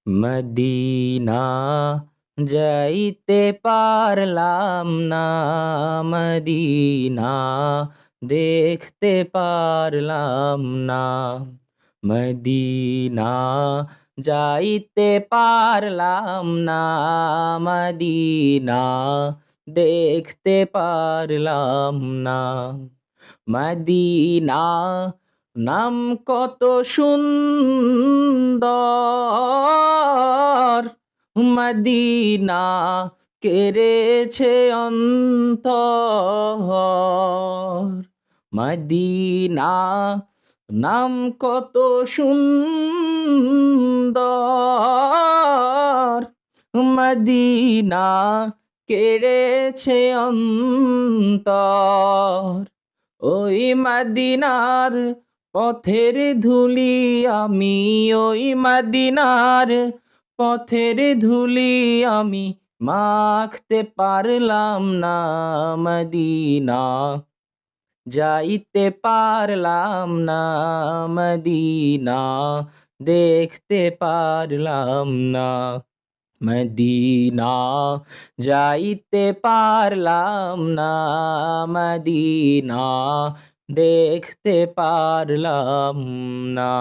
Medina যাইতে পারলাম না, মদিনা দেখতে পারলাম না। মদিনা যাইতে পারলাম না, মদিনা দেখতে পারলাম না। মদিনা নাম কত সুন্দর, মদিনা কেড়েছে অন্তর। মদিনা নাম কত সুন্দর, মদিনা কেড়েছে অন্তর। ওই মদিনার পথের ধুলি আমি, ওই মদিনার পথের ধুলি আমি মাখতে পারলাম না, মদিনা যাইতে পারলাম না, মদিনা দেখতে পারলাম না। মদিনা যাইতে পারলাম না, মদিনা দেখতে পারলাম না।